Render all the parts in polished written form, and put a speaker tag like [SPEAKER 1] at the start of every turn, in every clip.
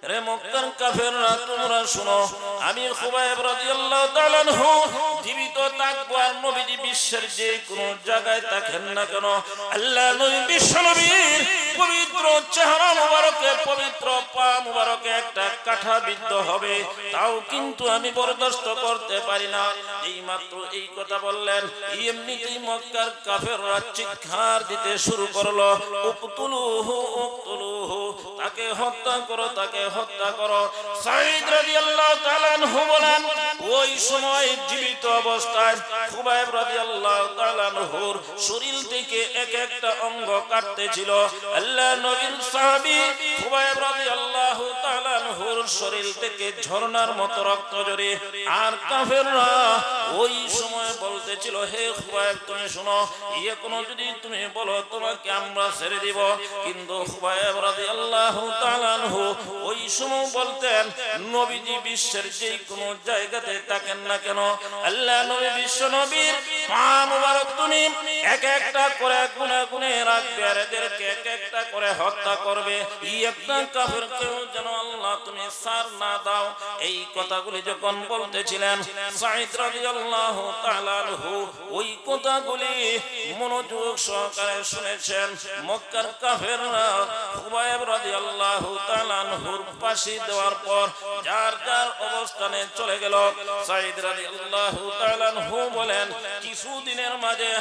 [SPEAKER 1] রে মক্কার কাফেররা তোমরা শুনো, আমি খুবাইব রাদিয়াল্লাহু তাআলা আনহু জীবিত থাকবো আর নবীজি বিশ্বের যে কোনো জায়গায় থাকেন না কেন, আল্লাহ নবী বিশ্ব নবীর পবিত্র চেহারা মুবারকে, পবিত্র পা মুবারকে একটা কাঁটা বিদ্ধ হবে, তাও কিন্তু আমি বরদাস্ত করতে পারি না। এই মাত্র এই কথা বললেন, এমনিতেই মক্কার কাফেররা চিৎকার দিতে শুরু করলো, উকতুলুহু উকতুলুহু, তাকে হত্যা করো, তাকে হত্যা করো। সাঈদ রাদিয়াল্লাহু তাআলা আনহু বলেন, ওই সময় জীবিত অবস্থায় খুবাইব রাদিয়াল্লাহু তাআলা আনহুর শরীর থেকে এক একটা অঙ্গ কাটতেছিল। আল্লাহ নবীর সাহাবী খুবাইব রাদিয়াল্লাহু তাআলা আনহুর শরীর থেকে ঝর্ণার মতো রক্ত ঝরে, আর কাফেররা ওই সময় বলতেছিল, হে খুবাইব তুমি শোনো, এখনো যদি তুমি বলো তোমাকে আমরা ছেড়ে দিব। কিন্তু খুবাইব রাদিয়াল্লাহু তাআলা আনহু ওই সময় বলতেন, নবীজি বিশ্বের যে কোনো জায়গাতে থাকেন না কেন, আল্লাহ নবী বিশ্ব নবীর পা মুবারক তুমি এক একটা করে গুনে গুনে রাখবে, আর এদেরকে এক একটা করে হত্যা করবে। একটা কাফেরকেও যেন আল্লাহ তুমি ছাড় না দাও। এই কথাগুলি যখন বলতেছিলেন, সাঈদ রাদিয়াল্লাহু তাআলা আনহু ওই কথাগুলি মনোযোগ সহকারে শুনেছেন। মক্কার কাফেররা খুবাইব রাদিয়াল্লাহু তাআলা আনহুর ফাঁসি দেওয়ার পর যার যার অবস্থানে চলে গেল। সাঈদ রাদিয়াল্লাহু তাআলা আনহু বলেন, কিছুদিনের মাঝে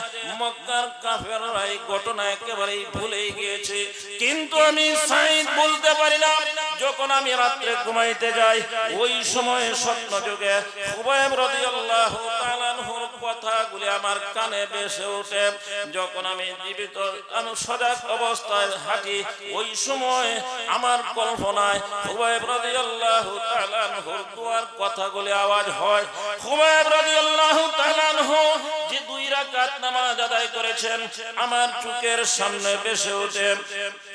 [SPEAKER 1] মক্কার কাফেররা এই ঘটনা একেবারেই ভুলে গিয়েছে, কিন্তু আমি সাঈদ বলতে পারি না। যখন আমি রাত্রে ঘুমাইতে যাই, ওই সময় স্বপ্ন যুগে খুবাইব রাদিয়াল্লাহু তাআলা আনহুর কথাগুলি আমার কানে ভেসে ওঠে। যখন আমি জীবিত আমি সজাগ অবস্থায় হাঁটি, ওই সময় আমার কল্পনায় খুবাইব রাদিয়াল্লাহু তাআলা আনহুর দুয়ার কথাগুলি আওয়াজ হয়। খুবাইব রাদিয়াল্লাহু তাআলা আনহু যে 2 রাকাত নামাজ আদায় করেছেন আমার চোখের সামনে ভেসে ওঠে।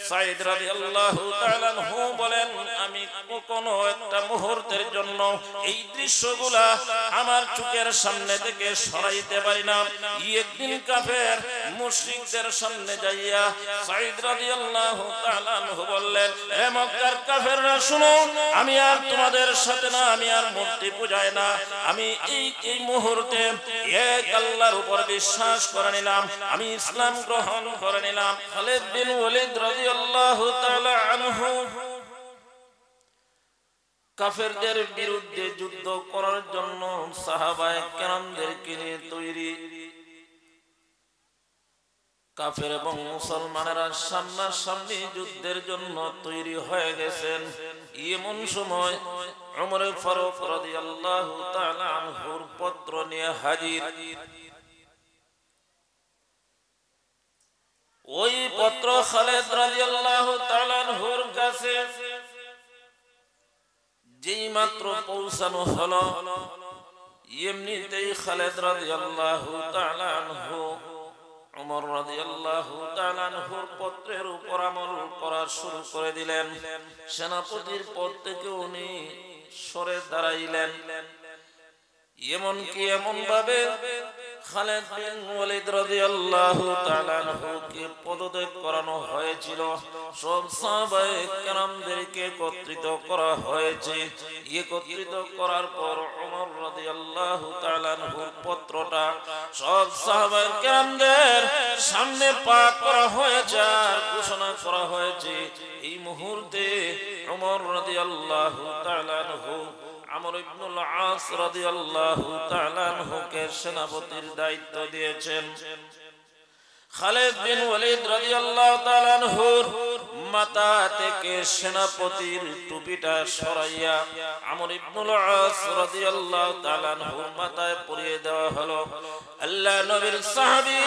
[SPEAKER 1] সাঈদ রাদিয়াল্লাহু তাআলা আনহু বলেন, আমি কোনো একটা মুহূর্তের জন্য এই দৃশ্যগুলা আমার চোখের সামনে থেকে সরাইতে পারি না। একদিন কাফের মুশরিকদের সামনে যাইয়া সাঈদ রাদিয়াল্লাহু তাআলা আনহু বললেন, হে মক্কার কাফেররা শুনো, আমি আর তোমাদের সাথে না, আমি আর মূর্তি পূজাই না, আমি এই মুহূর্তে এক আল্লাহর উপর বিশ্বাস করে নিলাম, আমি ইসলাম গ্রহণ করে নিলাম। খালিদ বিন ওয়ালিদ রাদিয়াল্লাহু তাআলা আনহু কাফেরদের বিরুদ্ধে যুদ্ধ করার জন্য সাহাবায়ে কেরামদেরকে নিয়ে তৈরি। কাফের এবং মুসলমানেরা সামনাসামনি যুদ্ধের জন্য তৈরি হয়ে গেছেন। এমন সময় ওমর ফারুক রাদিয়াল্লাহু তাআলা আনহুর পত্র নিয়ে হাজির। ওই পত্র খালিদ রাদিয়াল্লাহু তাআলা আনহুর কাছে যেই মাত্র পৌঁছানো হলো, এমনিতেই খালিদ রাদিয়াল্লাহু তাআলা আনহু ওমর রাদিয়াল্লাহু তাআলা আনহুর পত্রের উপর আমল করা শুরু করে দিলেন। সেনাপতির পদ থেকে উনি সরে দাঁড়াইলেন। এমনকি এমন ভাবে খালিদ বিন ওয়ালিদ রাদিয়াল্লাহু তাআলা আনহুকে পদত্যাগ করানো হয়েছিল। সব সাহাবায়ে কেরামদেরকে একত্রিত করা হয়েছে। একত্রিত করার পর ওমর রাদিয়াল্লাহু তাআলা আনহুর পত্রটা সব সাহাবায়ে কেরামদের সামনে পাঠ করা হয়েছে আর ঘোষণা করা হয়েছে, এই মুহূর্তে ওমর রাদিয়াল্লাহু তাআলা আনহু আমর ইবনুল আস রাদিয়াল্লাহু তাআলা আনহুকে সেনাপতির দায়িত্ব দিয়েছেন। খালিদ বিন ওয়ালিদ রাদিয়াল্লাহু তাআলা আনহুর মাথা থেকে সেনাপতির টুপিটা সরাইয়া আমর ইবনুল আস রাদিয়াল্লাহু তাআলা আনহুর মাথায় পরিয়ে দেওয়া হলো। আল্লাহ নবীর সাহাবী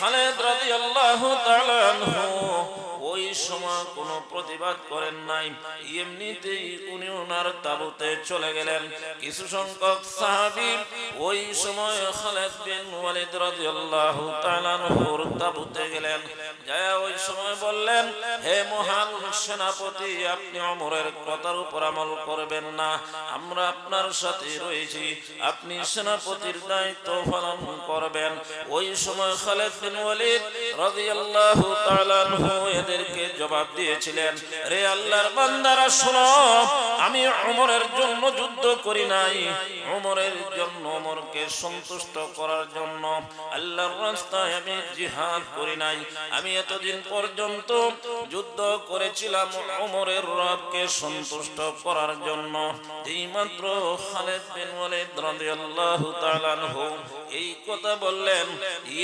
[SPEAKER 1] খালিদ রাদিয়াল্লাহু তাআলা আনহু ওই সময় কোনো প্রতিবাদ করেন নাই। এমনিতেই উনি ওনার তাবুতে চলে গেলেন। কিছু সংখ্যক সাহাবী ওই সময় খালিদ বিন ওয়ালিদ রাদিয়াল্লাহু তাআলা আনহুর তাবুতে গেলেন। যায় ওই সময় বললেন, হে মহান সেনাপতি, আপনি ওমরের কথার উপর আমল করবেন না, আমরা আপনার সাথে রয়েছি, আপনি সেনাপতির দায়িত্ব পালন করবেন। ওই সময় খালিদ বিন ওয়ালিদ রাদিয়াল্লাহু তাআলা আনহু এদের মেয়েদেরকে জবাব দিয়েছিলেন, রে আল্লাহর বান্দারা শোনো, আমি ওমরের জন্য যুদ্ধ করি নাই, ওমরের জন্য, ওমরকে সন্তুষ্ট করার জন্য আল্লাহর রাস্তায় আমি জিহাদ করি নাই। আমি এতদিন পর্যন্ত যুদ্ধ করেছিলাম ওমরের রবকে সন্তুষ্ট করার জন্য। এইমাত্র খালিদ বিন ওয়ালিদ রাদিয়াল্লাহু তাআলা আনহু এই কথা বললেন,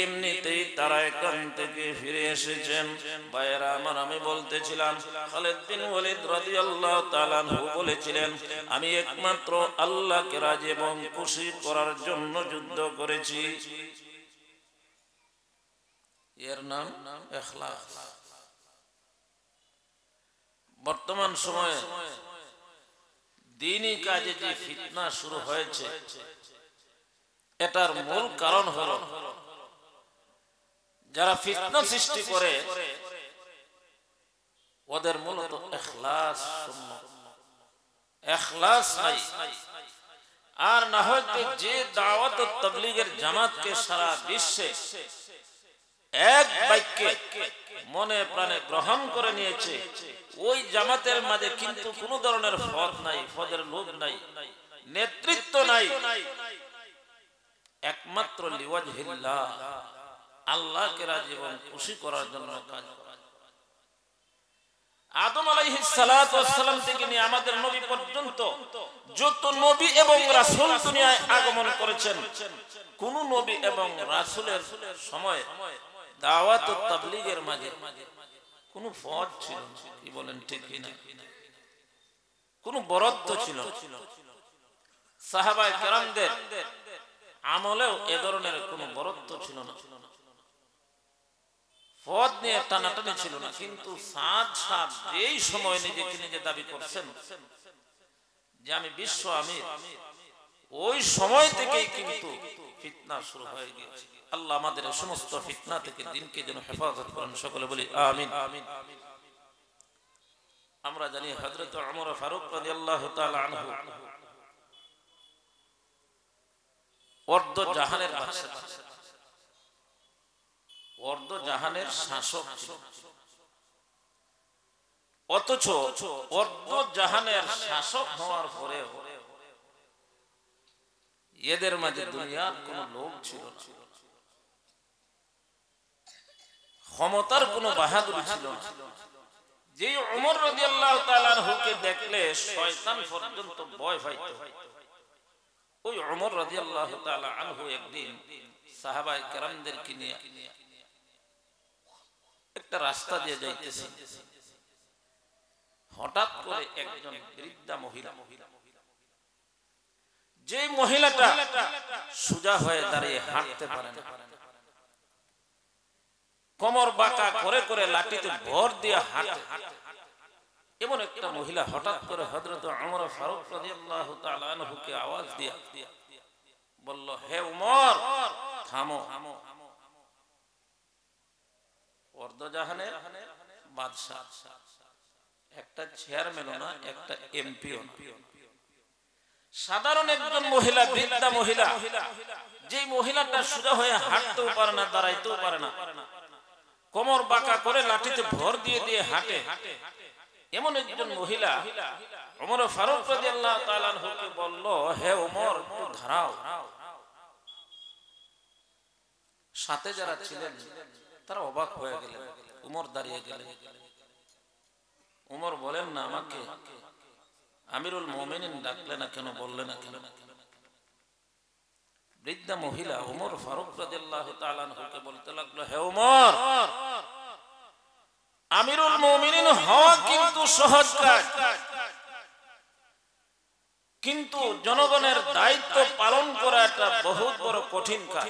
[SPEAKER 1] এমনিতেই তারা এখান থেকে ফিরে এসেছেন। ভাইয়েরা আমার, আমি বলতেছিলাম খালিদ বিন ওয়ালিদ রাদিয়াল্লাহু তাআলা আনহু বলেছিলেন, আমি একমাত্র আল্লাহকে রাজি এবং খুশি করার জন্য যুদ্ধ করেছি। এর নাম ইখলাস। বর্তমান সময়ে দ্বীনি কাজে যে ফিতনা শুরু হয়েছে, এটার মূল কারণ হলো যারা ফিতনা সৃষ্টি করে ওদের মূলত ইখলাস শূন্য, ইখলাস নাই। আর না হয়তো যে দাওয়াত ও তাবলীগের জামাতকে সারা বিশ্বে এক বাক্যে মনে প্রাণে গ্রহণ করে নিয়েছে, ওই জামাতের মাঝে কিন্তু কোনো ধরনের পদ নাই, পদের লোভ নাই, নেতৃত্ব নাই, একমাত্র লিওয়াজহিল্লাহ, আল্লাহকে রাজি এবং খুশি করার জন্য কাজ করে। আদম আলাইহিস সালাতু ওয়াস সালাম থেকে নিয়ে আমাদের নবী পর্যন্ত যত নবী এবং রাসূল দুনিয়ায় আগমন করেছেন, কোন নবী এবং রাসূলের সময় দাওয়াত ও তাবলীগের মাঝে কোন পদ ছিল না। কি বলেন, ঠিক কি না? কোন বরাদ্দ ছিল না। সাহাবায়ে কেরামদের আমলেও এ ধরনের কোন বরাদ্দ ছিল না, পদ নিয়ে টানাটানি ছিল না। কিন্তু সাদ সাদ যেই সময় নিজেকে নিজে দাবি করছেন যে আমি বিশ্ব আমির, ওই সময় থেকেই কিন্তু ফিতনা শুরু হয়ে গিয়েছে। আল্লাহ আমাদের সমস্ত ফিতনা থেকে দিনকে যেন হেফাজত করেন, সকলে বলি আমিন। আমরা জানি হযরত ওমর ফারুক রাদিয়াল্লাহু তাআলা আনহু অর্ধ জাহানের বাদশা, অর্ধ জাহানের শাসক, অথচ অর্ধ জাহানের শাসক হওয়ার পরেও এদের মাঝে দুনিয়ার কোন লোক ছিল না, ক্ষমতার কোন বাহাদুরি ছিল না। যে ওমর রাদিয়াল্লাহু তাআলা আনহুকে দেখলে শয়তান পর্যন্ত ভয় পাইত, ওই ওমর রাদিয়াল্লাহু তাআলা আনহু একদিন সাহাবায়ে কেরামদেরকে নিয়ে একটা রাস্তা দিয়ে যাইতেছেন। হঠাৎ করে একজন বৃদ্ধা মহিলা, যে মহিলাটা সোজা হয়ে দাঁড়িয়ে হাঁটতে পারে না, কোমর বাঁকা করে করে লাঠিতে ভর দিয়ে হাঁটে, এমন একটা মহিলা হঠাৎ করে হযরত ওমর ফারুক রাদিয়াল্লাহু তাআলা আনহুকে আওয়াজ দিয়ে বলল, হে ওমর, থামো। অর্ধজাহানের বাদশা, একটা চেয়ারম্যানও না, একটা এমপিও না, সাধারণ একজন মহিলা, বৃদ্ধা মহিলা, যে মহিলাটা সোজা হয়ে হাঁটতেও পারে না, দাঁড়াইতেও পারে না, কোমর বাঁকা করে লাঠিতে ভর দিয়ে দিয়ে হাঁটে, এমন একজন মহিলা ওমর ফারুক রাদিয়াল্লাহু তাআলা আনহুকে বলল, হে ওমর, একটু দাঁড়াও। সাথে যারা ছিলেন তারা অবাক হয়ে গেলেন, ওমর দাঁড়িয়ে গেলেন। ওমর বলেন, না, আমাকে আমিরুল মুমিনিন ডাকলে না কেন, বললে না কেন? বৃদ্ধা মহিলা ওমর ফারুক রাদিয়াল্লাহু তাআলা আনহুকে বলতে লাগলো, হে ওমর, আমিরুল মুমিনিন হওয়া কিন্তু সহজ কাজ, কিন্তু জনগণের দায়িত্ব পালন করা একটা বহুত বড় কঠিন কাজ।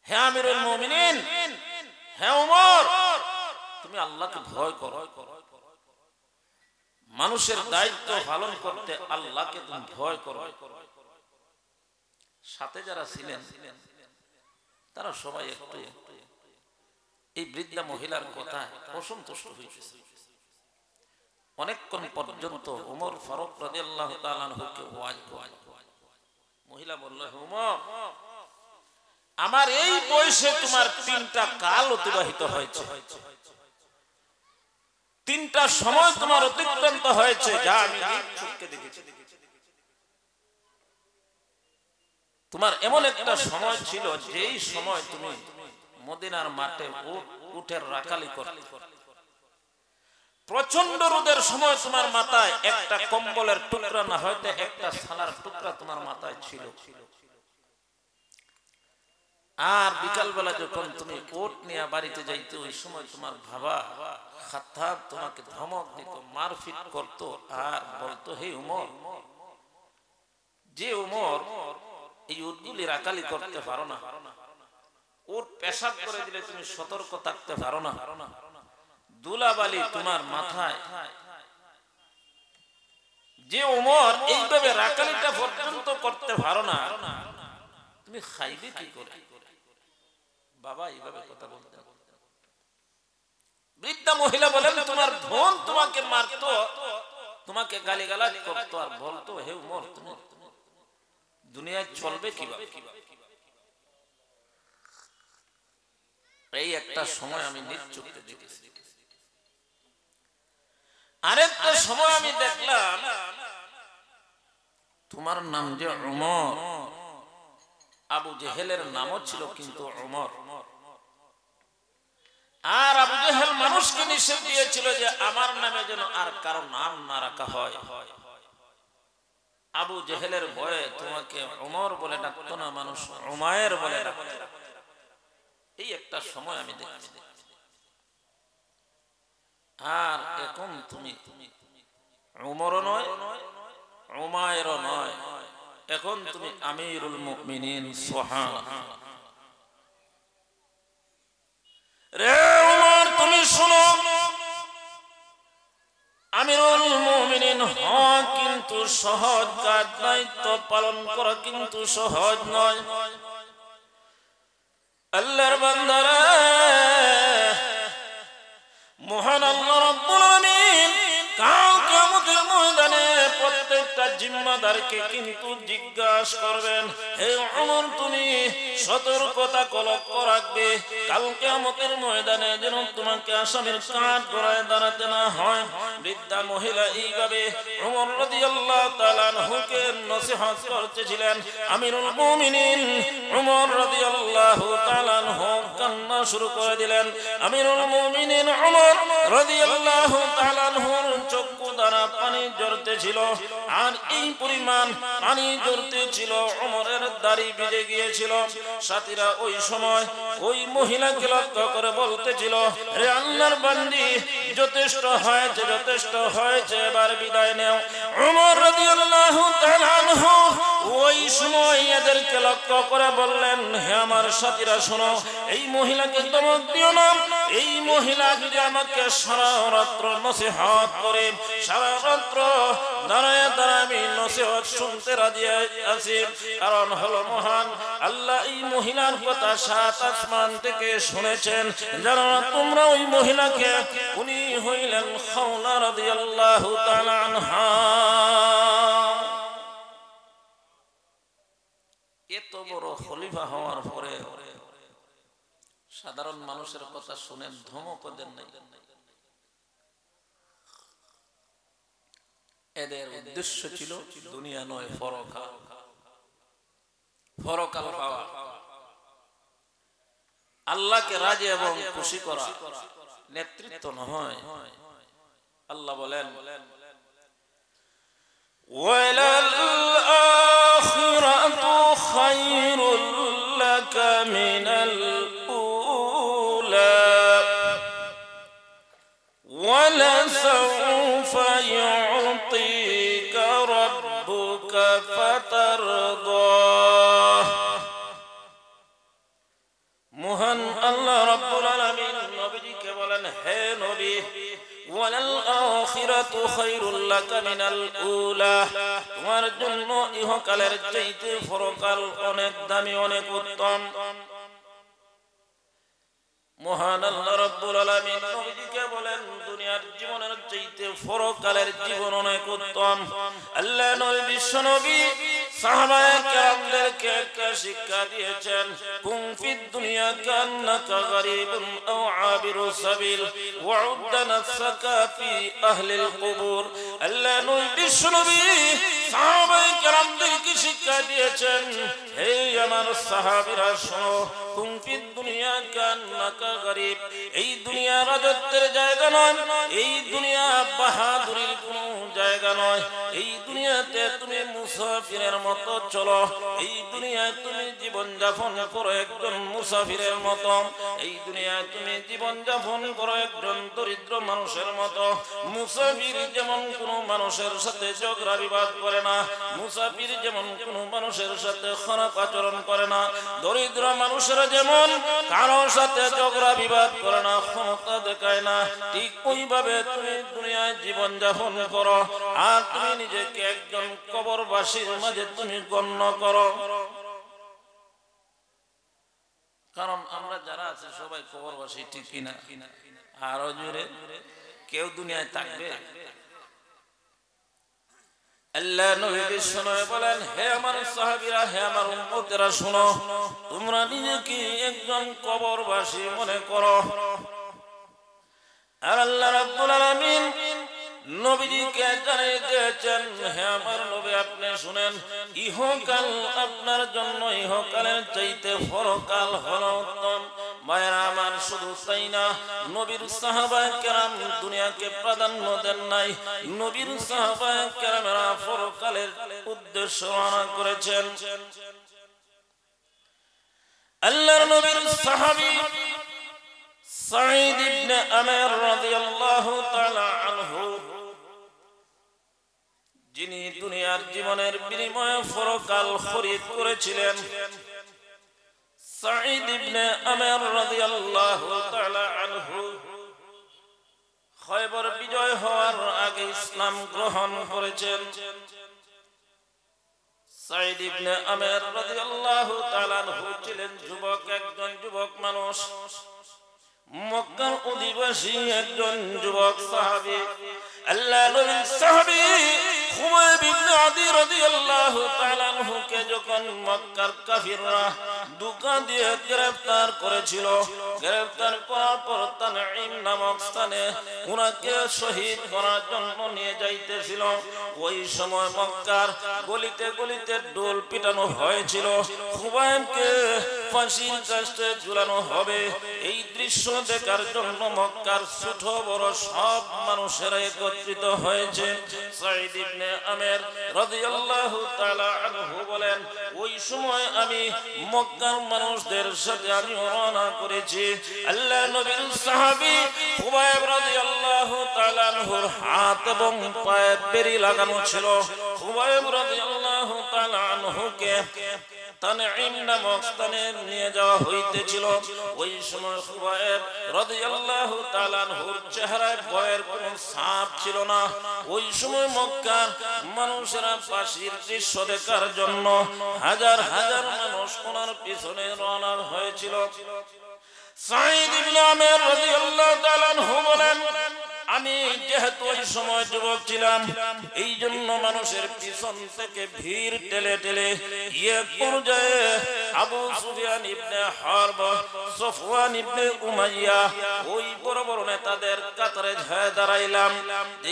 [SPEAKER 1] হে আমিরুল মুমিনিন, হে ওমর, তুমি আল্লাহকে ভয় করো, মানুষের দায়িত্ব পালন করতে আল্লাহকে তুমি ভয় করো। সাথে যারা ছিলেন তারা সবাই একটু এই বৃদ্ধা মহিলার কথা অসন্তুষ্ট হয়েছে। অনেকক্ষণ পর্যন্ত ওমর ফারুক রাদিয়াল্লাহু তাআলা আনহুকে ওয়াজ করে। মহিলা বলল, ওমর, আমার এই বয়সে তোমার 3টা কাল অতিবাহিত হয়েছে, 3টা সময় তোমার অতিক্রান্ত হয়েছে, যা আমি চোখে দেখেছি। তোমার এমন একটা সময় ছিল যেই সময় তুমি মদিনার মাঠে উটের রাখালি করতে, প্রচন্ড রোদের সময় তোমার মাথায় একটা কম্বলের টুকরা না হয়তো একটা ছালার টুকরা তোমার মাথায় ছিল। আর বিকাল বেলা যখন তুমি ওট নিয়ে বাড়িতে যাইতে, ওই সময় তোমার বাবা খাত্তাব তোমাকে ধমক দিত, মারপিট করত, আর বলতো, হে উমর, যে উমর এই উটগুলি রাখালি করতে পারো না, উট পেশাব করে দিলে তুমি সতর্ক থাকতে পারো না, দুলাবালি তোমার মাথায়, যে উমর এইভাবে রাখালিটা পর্যন্ত করতে পারো না, তুমি খাইবে কি করে? বাবা এইভাবে কথা বলতেন। বৃদ্ধা মহিলা বলেন, তোমার বোন তোমাকে মারতো, তোমাকে গালিগালাজ করতো, আর বলতো, হে উমর, তুমি দুনিয়ায় চলবে কিভাবে? এই একটা সময় আমি নিজ চোখে দেখেছি। আরেকটা সময় আমি দেখলাম, তোমার নাম যে উমর, আবু জেহেলের নামও ছিল কিন্তু উমর। আর আবু জেহেল মানুষকে নিষেধ দিয়েছিল যে আমার নামে যেন আর কারো নাম না রাখা হয়। আবু জেহেলের ভয়ে তোমাকে উমর বলে ডাকতো না, মানুষ উমায়ের বলে ডাকতো। এই একটা সময় আমি দেখছি। আর এখন তুমি উমরও নয়, উমায়েরও নয়, এখন তুমি আমিরুল মুমিনিন। সুবহানাল্লাহ। রে উমর, তুমি শুনো, আমিরুল মুমিনিন হওয়া কিন্তু সহজ কাজ, দায়িত্ব পালন করা কিন্তু সহজ নয়। আল্লাহর বান্দারা, মহান আল্লাহ রাব্বুল আলামিন কাল কিয়ামতের ময়দানে প্রত্যেকটা জিম্মাদারকে কিন্তু জিজ্ঞাসা করবেন, হে উমর, তুমি সতর্কতা লক্ষ্য রাখবে, কাল কিয়ামতের ময়দানে যেন তোমাকে আসামির কাঠ গড়ায় দাঁড়াতে না হয়। বৃদ্ধা মহিলা এইভাবে উমর রাদিয়াল্লাহু তাআলা আনহুকে নসিহত করতেছিলেন। আমিরুল মুমিনিন উমর রাদিয়াল্লাহু তাআলা আনহু কান্না শুরু করে দিলেন। আমিরুল মুমিনিন উমর রাদিয়াল্লাহু তাআলা আনহুর চক্ষু দ্বারা পানি ঝরতেছিল, আর এই পরিমাণ পানি ঝরতেছিল, উমরের দাড়ি ভিজে গিয়েছিল। সাথীরা ওই সময় ওই মহিলাকে লক্ষ্য করে বলতেছিল, হে আল্লাহর বান্দি, যথেষ্ট হয়েছে, যথেষ্ট হয়েছে, এবার বিদায় নাও। উমর রাদিয়াল্লাহু তাআলা আনহু ওই সময় এদেরকে লক্ষ্য করে বললেন, হে আমার সাথীরা শোনো, এই মহিলাকে ধমক দিও না। এই মহিলা যদি আমাকে সারা রাত্র নসিহত করে, সারা রাত্র দাঁড়ায় দাঁড়ায় আমি নসিহত শুনতে রাজি আছি, কারণ হলো মহান আল্লাহ এই মহিলার কথা 7 আসমান থেকে শুনেছেন। জানো না তোমরা ওই মহিলাকে? উনি হইলেন খাওলা রাদিয়াল্লাহু তাআলা আনহা। এত বড় খলিফা হওয়ার পরে সাধারণ মানুষের কথা শুনেন, ধমক দেন নাই। এদের উদ্দেশ্য ছিল দুনিয়া নয়, পরকাল, পরকাল পাওয়া, আল্লাহকে রাজি এবং খুশি করা, নেতৃত্ব নয়। আল্লাহ বলেন, ওয়ালাল আখিরাতু খায়রুল লাকা মিনাল উলা ওয়ালা সাউফা ইউতিকা রাব্বুকা ফাতারদা। মহান আল্লাহ রাব্বুল আলামিন নবীজিকে বলেন, হে নবী, ওয়ালাল আখিরাতু খায়রুল লাকা মিনাল উলা, তোমার জন্য ইহকালের চাইতে পরকাল অনেক দামি, অনেক উত্তম। মহান আল্লাহ রাব্বুল আলামিন নবীজিকে বলেন, দুনিয়ার জীবনের চাইতে পরকালের জীবন অনেক উত্তম। আল্লাহ নবী বিশ্ব নবী সাহাবায়ে কেরামদেরকে একটা শিক্ষা দিয়েছেন, কুন ফিদ দুনিয়া কান্নাকা গরীবুন আও আবিরুস সাবিল ওয়াউদ্দা নাফসাকা ফি আহলিল কুবুর। আল্লাহ নবী বিশ্বনবী সাহাবায়ে কেরামদেরকে শিক্ষা দিয়েছেন, হে আমার সাহাবীরা শোনো, কুন ফিদ দুনিয়া কান্নাকা গরীব, এই দুনিয়া রাজত্বের জায়গা নয়, এই দুনিয়া বাহাদুরির কোনো জায়গা নয়, এই দুনিয়াতে তুমি মুসাফিরের মতো চলো, এই দুনিয়ায় তুমি জীবন যাপন করো একজন মুসাফিরের মতো, এই দুনিয়ায় তুমি জীবন যাপন করো একজন দরিদ্র মানুষের মতো। মুসাফির যেমন কোনো মানুষের সাথে ঝগড়া বিবাদ করে না, মুসাফির যেমন কোনো মানুষের সাথে খারাপ আচরণ করে না, দরিদ্র মানুষেরা যেমন কারোর সাথে ঝগড়া বিবাদ করে না, ক্ষমতা দেখায় না, ঠিক ওইভাবে তুমি দুনিয়ায় জীবন যাপন করো, আর তুমি নিজেকে একজন কবরবাসীর মাঝে তুমি গণ্য করো। কারণ আমরা যারা আছে সবাই কবরবাসী, ঠিক কিনা? আরো জোরে, কেউ দুনিয়ায় থাকবে? আল্লাহ নবী বিশ্বনবী বলেন, হে আমার সাহাবীরা, হে আমার উম্মতেরা শোনো, তোমরা নিজেকে একজন কবরবাসী মনে করো। আর আল্লাহ রাব্বুল আলামিন নবীজিকে জানিয়ে দিয়েছেন, হে আমার নবী আপনি শুনেন, ইহকাল আপনার জন্য ইহকালের চাইতে পরকাল হলো উত্তম। মায়েরা আমার, শুধু তাই না, নবীর সাহাবায়ে কেরাম দুনিয়াকে প্রাধান্য দেন নাই, নবীর সাহাবায়ে কেরামেরা পরকালের উদ্দেশ্য রওনা করেছেন। আল্লাহর নবীর সাহাবী সাঈদ ইবনে আমের রাদিয়াল্লাহু তাআলা আনহু, যিনি দুনিয়ার জীবনের বিনিময়ে পরকাল খরিদ করেছিলেন, সাঈদ ইবনে আমের রাদিয়াল্লাহু তাআলা আনহু খয়বর বিজয় হওয়ার আগে ইসলাম গ্রহণ করেছেন। সাঈদ ইবনে আমের রাদিয়াল্লাহু তাআলা আনহু ছিলেন যুবক, একজন যুবক মানুষ, মক্কার অধিবাসী একজন যুবক সাহাবী। আল্লাহ নবীর সাহাবী খুবাইব ইবনে আদি রাদিয়াল্লাহু তাআলা আনহুকে যখন মক্কার কাফিররা দুকা দিয়ে গ্রেফতার করেছিল, গ্রেফতার করার পর তানঈম নামক স্থানে উনাকে শহীদ করার জন্য নিয়ে যাইতেছিল, ওই সময় মক্কার গলিতে গলিতে ঢোল পিটানো হয়েছিল, খুবাইবকে ফাঁসির কাস্টে ঝুলানো হবে। এই দৃশ্য দেখার জন্য মক্কার ছোট বড় সব মানুষেরা একত্রিত হয়েছে। সাঈদ ইবনে আমের রাদিয়াল্লাহু তাআলা আনহু বলেন, ওই সময় আমি মক্কার মানুষদের সাথে আমি রওনা করেছি। আল্লাহ নবীর সাহাবী খুবাইব রাদিয়াল্লাহু তাআলা আনহুর হাত এবং পায়ে বেড়ি লাগানো ছিল। খুবাইব রাদিয়াল্লাহু তাআলা আনহুকে তানঈম নামক স্থানে নিয়ে যাওয়া হইতেছিল। ওই সময় খুবাইব রাদিয়াল্লাহু তাআলা আনহুর চেহারায় ভয়ের কোনো ছাপ ছিল না। ওই সময় মক্কার মানুষেরা ফাঁসির দৃশ্য দেখার জন্য হাজার হাজার মানুষ ওনার পিছনে রওনা হয়েছিল। সাঈদ ইবনে আমের রাদিয়াল্লাহু তাআলা আনহু বলেন, আমি যেহেতু ওই সময় যুবক ছিলাম, এই জন্য মানুষের পিছন থেকে ভিড় ঠেলে ঠেলে এক পর্যায়ে আবু সুফিয়ান ইবনে হারব, সফওয়ান ইবনে উমাইয়া, ওই বড় বড় নেতাদের কাতারে ঝায় দাঁড়াইলাম।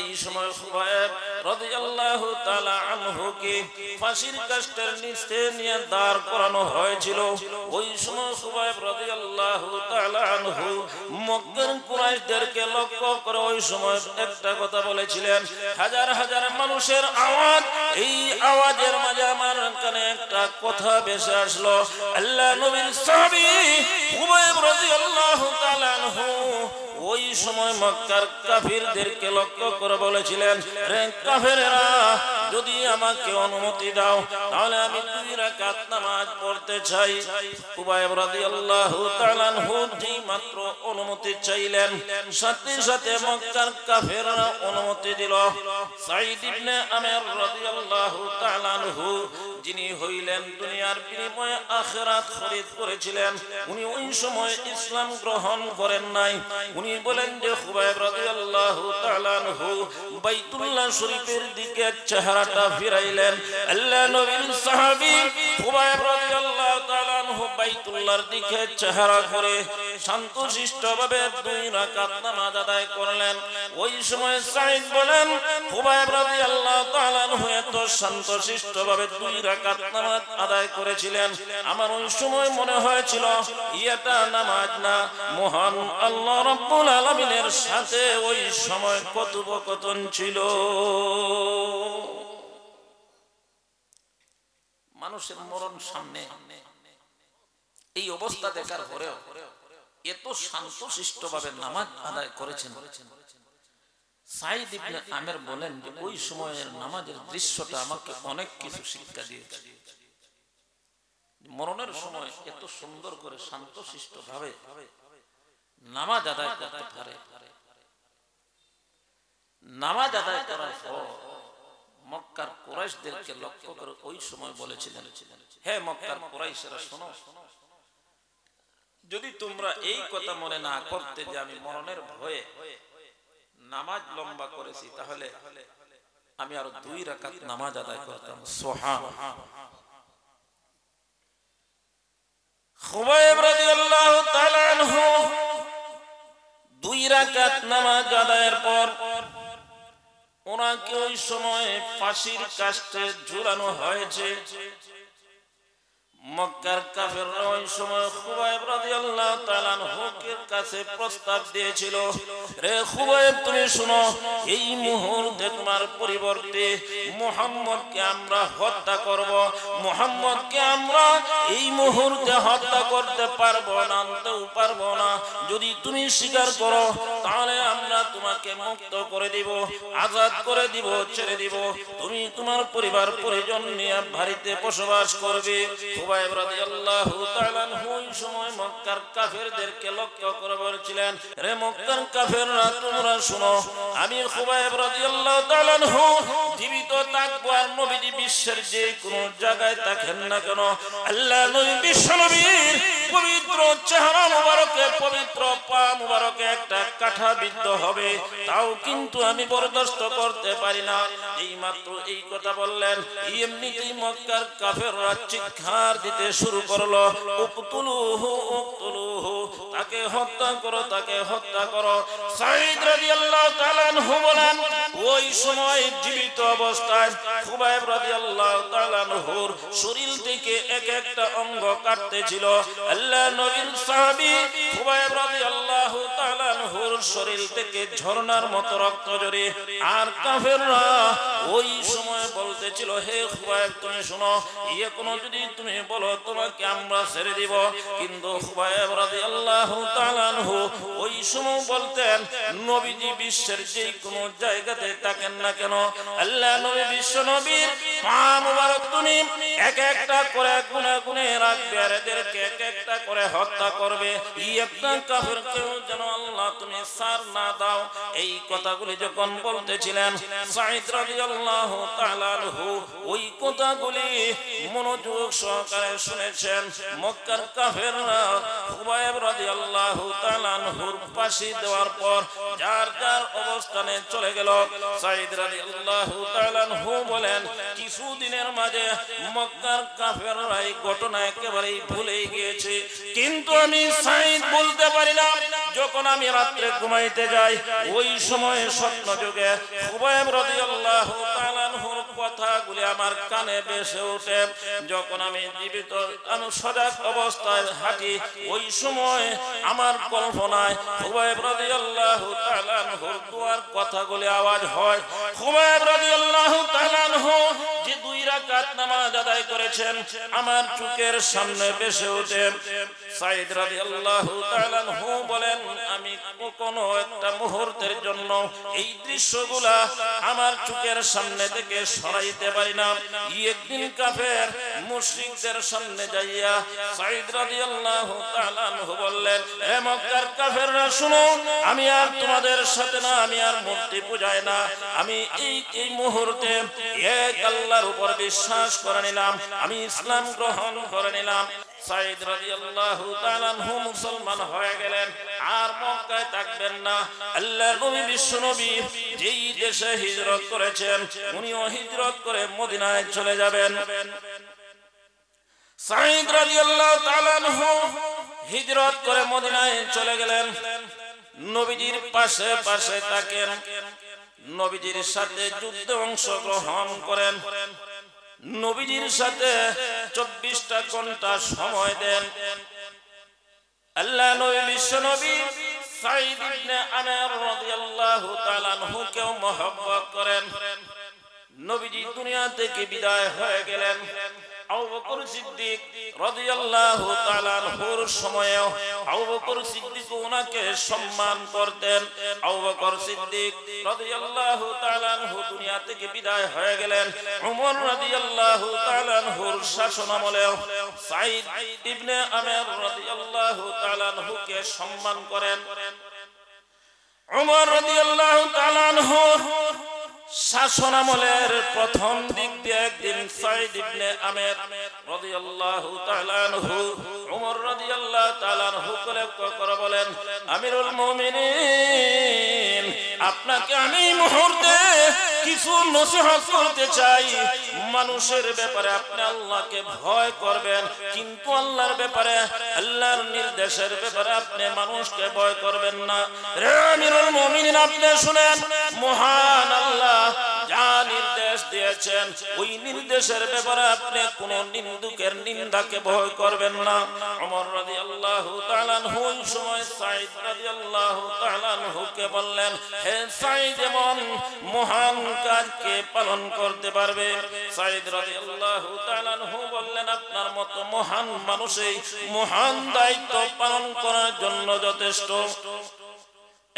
[SPEAKER 1] এই সময় খুবাইব রাদিয়াল্লাহু তাআলা আনহুকে ফাঁসির কাস্টের নিচে নিয়ে দাঁড় করানো হয়েছিল। ওই সময় খুবাইব রাদিয়াল্লাহু তাআলা আনহু মক্কার কুরাইশদেরকে লক্ষ্য করে ওই সময় একটা কথা বলেছিলেন, হাজার হাজার মানুষের আওয়াজ, এই আওয়াজের মাঝে আমার কানে একটা কথা ভেসে আসলো। আল্লাহ নবীর সাহাবী খুবাইব রাদিয়াল্লাহু তাআলা আনহু ওই সময় মক্কার কাফিরদেরকে লক্ষ্য করে বলেছিলেন, রে কাফেরেরা, যদি আমাকে অনুমতি দাও তাহলে আমি 2 রাকাত নামাজ পড়তে চাই। খুবাইব রাদিয়াল্লাহু তাআলা আনহু যেই মাত্র অনুমতি চাইলেন, সাথে সাথে মক্কার কাফেররা অনুমতি দিল। সাঈদ ইবনে আমের রাদিয়াল্লাহু তাআলা আনহু যিনি হইলেন দুনিয়ার বিনিময়ে আখিরাত খরিদ করেছিলেন, উনি ওই সময় ইসলাম গ্রহণ করেন নাই। উনি বলেন যে খুবাইব রাদিয়াল্লাহু তাআলা আনহু বাইতুল্লাহ শরীফের দিকে চেহারাটা ফিরাইলেন। আল্লাহ নবীর সাহাবী খুবাইব রাদিয়াল্লাহু তাআলা আনহু বাইতুল্লাহর দিকে চেহারা করে শান্তশিষ্টভাবে 2 রাকাত নামাজ আদায় করলেন। ওই সময় সাঈদ বলেন খুবাইব রাদিয়াল্লাহু তাআলা আনহু এত শান্তশিষ্টভাবে 2 রাকাত নামাজ আদায় করেছিলেন, আমার ওই সময় মনে হয়েছিল এটা নামাজ না, মহান আল্লাহ রাব্বুল আলামিনের সাথে ওই সময় কথোপকথন ছিল। মানুষের মরণ সামনে, এই অবস্থা দেখার পরেও এত শান্তশিষ্টভাবে নামাজ আদায় করেছেন। সাঈদ ইবনে আমের বলেন যে ওই সময়ের নামাজের দৃশ্যটা আমাকে অনেক কিছু শিক্ষা দিয়েছে। মরণের সময় এত সুন্দর করে শান্তশিষ্টভাবে নামাজ আদায় করতে পারে। নামাজ আদায় করার পর মক্কার কুরাইশদেরকে লক্ষ্য করে ওই সময় বলেছিলেন, হে মক্কার কুরাইশরা শোনো, যদি তোমরা এই কথা মনে না করতে যে আমি মরণের ভয়ে নামাজ লম্বা করেছি, তাহলে আমি আরো 2 রাকাত নামাজ আদায় করতাম। সুবহানাল্লাহ। খুবাইব রাদিয়াল্লাহু তাআলা আনহু 2 রাকাত নামাজ আদায়ের পর ওনাকে ওই সময় ফাঁসির কাস্টে ঝুলানো হয়েছে। মক্কার কাফেররা ওই সময় খুবাইব রাদিয়াল্লাহু তাআলা আনহুর কাছে প্রস্তাব দিয়েছিল, রে খুবাইব তুমি শুনো, এই মুহূর্তে তোমার পরিবর্তে মুহাম্মদকে আমরা হত্যা করব, মুহাম্মদকে আমরা এই মুহূর্তে হত্যা করতে পারবো না, আনতেও পারবো না। যদি তুমি স্বীকার করো তাহলে আমরা তোমাকে মুক্ত করে দিব, আজাদ করে দিব, ছেড়ে দিব, তুমি তোমার পরিবার পরিজন নিয়ে বাড়িতে বসবাস করবে। খুবাইব রাদিয়াল্লাহু তাআলা আনহু ওই সময় মক্কার কাফেরদেরকে লক্ষ্য করে বলেছিলেন, রে মক্কার কাফেররা তোমরা শুনো, আমি খুবাইব রাদিয়াল্লাহু তাআলা আনহু জীবিত থাকবো আর নবীজি বিশ্বের যে কোনো জায়গায় থাকেন না কেন, আল্লাহ নবী বিশ্ব নবীর পবিত্র চেহারা মুবারকে, পবিত্র পা মুবারকে একটা কাঁটা বিদ্ধ হবে, তাও কিন্তু আমি বরদাস্ত করতে পারি না। এই মাত্র এই কথা বললেন, এমনিতেই মক্কার কাফেররা চিৎকার দিতে শুরু করলো, উকতুলুহু উকতুলুহু, তাকে হত্যা করো, তাকে হত্যা করো। সাঈদ রাদিয়াল্লাহু তাআলা আনহু বলেন ওই সময় জীবিত অবস্থায় খুবাইব রাদিয়াল্লাহু তাআলা আনহুর শরীর থেকে এক একটা অঙ্গ কাটতেছিল। আল্লাহ নবীর সাহাবী খুবাইব রাদিয়াল্লাহু তাআলা আনহুর শরীর থেকে ঝর্ণার মতো রক্ত ঝরে, আর কাফেররা ওই সময় বলতেছিল, হে খুবাইব তুমি শুনো, এখনো যদি তুমি বলো তোমাকে আমরা ছেড়ে দিব। কিন্তু খুবাইব রাদিয়াল্লাহু তাআলা আনহু ওই সময় বলতেন, নবীজি বিশ্বের যে কোনো জায়গাতে থাকেন না কেন, আল্লাহ নবী বিশ্ব নবীর পা মুবারক তুমি এক একটা করে গুনে গুনে রাখবে, আর এদেরকে এক একটা করে হত্যা করবে। একটা কাফেরকেও যেন আল্লাহ তুমি ছাড় না দাও। এই কথাগুলি যখন বলতেছিলেন, সাঈদ রাদিয়াল্লাহু তাআলা আনহু ওই কথাগুলি মনোযোগ সহকারে শুনেছেন। মক্কার কাফেররা খুবাইব রাদিয়াল্লাহু তাআলা আনহুর ফাঁসি দেওয়ার পর যার যার অবস্থানে চলে গেল। সাঈদ রাদিয়াল্লাহু তাআলা আনহু বলেন, কিছুদিনের মাঝে মক্কার কাফেররা এই ঘটনা একেবারেই ভুলে গিয়েছে, কিন্তু আমি সাঈদ বলতে পারি না। যখন আমি রাত্রে ঘুমাইতে যাই ওই সময় স্বপ্ন যুগে খুবাইব রাদিয়াল্লাহু তাআলা আনহুর কথাগুলি আমার কানে ভেসে ওঠে। যখন আমি জীবিত আমি সজাগ অবস্থায় হাঁটি ওই সময় আমার কল্পনায় খুবাইব রাদিয়াল্লাহু তাআলা আনহুর দুয়ার কথাগুলি আওয়াজ হয়। খুবাইব রাদিয়াল্লাহু তাআলা আনহু যে 2 রাকাত নামাজ আদায় করেছেন আমার চোখের সামনে ভেসে ওঠে। সাঈদ রাদিয়াল্লাহু তাআলা আনহু বলেন আমি কোনো একটা মুহূর্তের জন্য এই দৃশ্যগুলা আমার চোখের সামনে থেকে সরাইতে পারি না। একদিন কাফের মুশরিকদের সামনে যাইয়া সাঈদ রাদিয়াল্লাহু তাআলা আনহু বললেন, হে মক্কার কাফেররা শুনো, আমি আর তোমাদের সাথে না, আমি আর মূর্তি পূজাই না, আমি এই মুহূর্তে এক আল্লাহর উপর বিশ্বাস করে নিলাম, আমি ইসলাম গ্রহণ করে নিলাম। সাঈদ রাদিয়াল্লাহু তাআলা আনহু মুসলমান হয়ে গেলেন, আর মক্কায় থাকবেন না। আল্লাহর নবী বিশ্ব নবী যেই দেশে হিজরত করেছেন উনিও হিজরত করে মদিনায় চলে যাবেন। সাঈদ রাদিয়াল্লাহু তাআলা আনহু হিজরত করে মদিনায় চলে গেলেন। নবীজির পাশে পাশে থাকেন, নবীজির সাথে যুদ্ধে অংশগ্রহণ করেন, নবীজির সাথে 24টা ঘন্টা সময় দেন। আল্লাহ নবী বিশ্ব নবী সাঈদ ইবনে আমের রাদিয়াল্লাহু তাআলা আনহু কেও মহব্বত করেন। নবীজি দুনিয়া থেকে বিদায় হয়ে গেলেন। আবু বকর সিদ্দিক রাদিয়াল্লাহু তাআলা আনহুর সময়ে আবু বকর সিদ্দিক ওনাকে সম্মান করতেন। আবু বকর সিদ্দিক রাদিয়াল্লাহু তাআলা আনহু দুনিয়া থেকে বিদায় হয়ে গেলেন। ওমর রাদিয়াল্লাহু তাআলা আনহুর শাসনামলে সাঈদ ইবনে আমের রাদিয়াল্লাহু তাআলা আনহুকে সম্মান করেন। ওমর রাদিয়াল্লাহু তাআলা আনহু শাসনামলের প্রথম দিক দিয়ে একদিন সাঈদ ইবনে আমের রাদিয়াল্লাহু তাআলা আনহু ওমর রাদিয়াল্লাহু তাআলা আনহুকে লক্ষ্য করে বলেন, আমিরুল মুমিনিন, আপনাকে আমি এই মুহূর্তে কিছু নসিহত করতে চাই। মানুষের ব্যাপারে আপনি আল্লাহকে ভয় করবেন, কিন্তু আল্লাহর ব্যাপারে, আল্লাহর নির্দেশের ব্যাপারে আপনি মানুষকে ভয় করবেন না। রে আমিরুল মুমিনিন, আপনি শুনেন, মহান আল্লাহ যা নির্দেশ দিয়েছেন ওই নির্দেশের ব্যাপারে আপনি কোন নিন্দুকের নিন্দাকে ভয় করবেন না। ওমর রাদিয়াল্লাহু তাআলা আনহু ওই সময় সাঈদ রাদিয়াল্লাহু তাআলা আনহুকে বললেন, হে সাঈদ, এমন মহান কাজকে পালন করতে পারবে? সাঈদ রাদিয়াল্লাহু তাআলা আনহু বললেন, আপনার মতো মহান মানুষই মহান দায়িত্ব পালন করার জন্য যথেষ্ট।